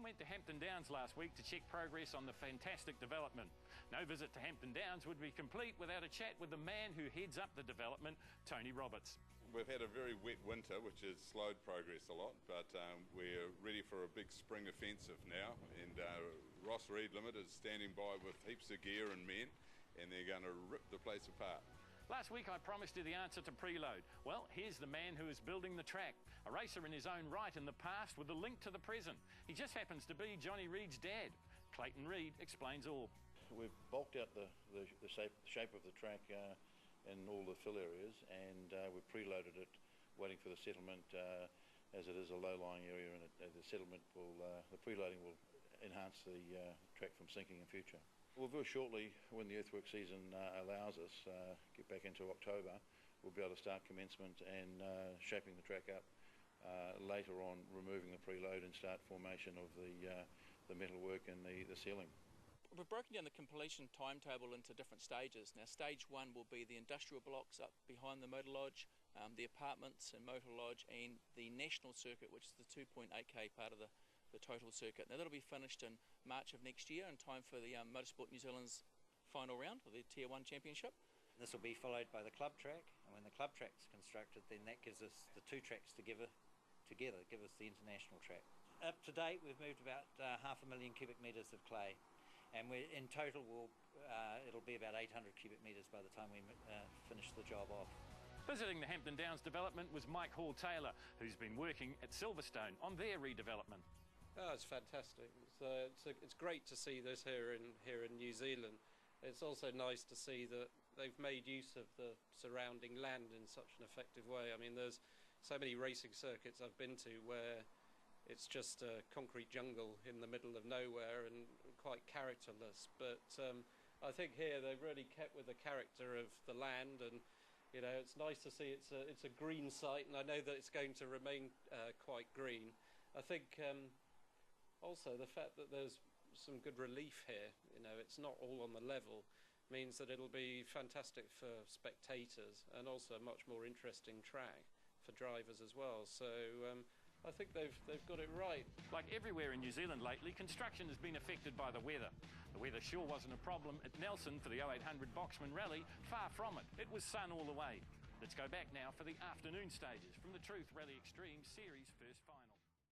team went to HamptonDowns last week to check progress on the fantastic development. No visit to HamptonDowns would be complete without a chat with the man who heads up the development, Tony Roberts. We've had a very wet winter, which has slowed progress a lot, but we're ready for a big spring offensive now, and Ross Reed Limited is standing by with heaps of gear and men, and they're going to rip the place apart. Last week I promised you the answer to preload. Well, here's the man who is building the track. A racer in his own right in the past with a link to the present. He just happens to be Johnny Reed's dad. Clayton Reed explains all. We've bulked out the shape of the track in all the fill areas, and we've preloaded it, waiting for the settlement, as it is a low-lying area, and the settlement will, the preloading will enhance the track from sinking in future. Well, very shortly, when the earthwork season allows us, get back into October, we'll be able to start commencement and shaping the track up. Later on, removing the preload and start formation of the metalwork and the ceiling. We've broken down the completion timetable into different stages. Now, stage one will be the industrial blocks up behind the motor lodge, the apartments and motor lodge, and the national circuit, which is the 2.8k part of the total circuit. Now, that'll be finished in March of next year in time for the Motorsport New Zealand's final round of the Tier 1 Championship. This will be followed by the club track, and when the club track's constructed, then that gives us the two tracks together give us the international track. Up to date, we've moved about 500,000 cubic metres of clay, and in total it'll be about 800 cubic metres by the time we finish the job off. Visiting the Hampton development was Mike Hall-Taylor, who's been working at Silverstone on their redevelopment. Oh, it's fantastic. It's great to see this here in New Zealand. It's also nice to see that they've made use of the surrounding land in such an effective way. I mean, there's so many racing circuits I've been to where it's just a concrete jungle in the middle of nowhere and quite characterless. But I think here they've really kept with the character of the land, and you know, it's nice to see it's a green site, and I know that it's going to remain quite green. I think also the fact that there's some good relief here, you know, it's not all on the level, means that it'll be fantastic for spectators and also a much more interesting track for drivers as well. So I think they've got it right. Like everywhere in New Zealand lately, construction has been affected by the weather. The weather sure wasn't a problem at Nelson for the 0800 Boxman Rally. Far from it. It was sun all the way. Let's go back now for the afternoon stages from the Truth Rally Extreme Series first final.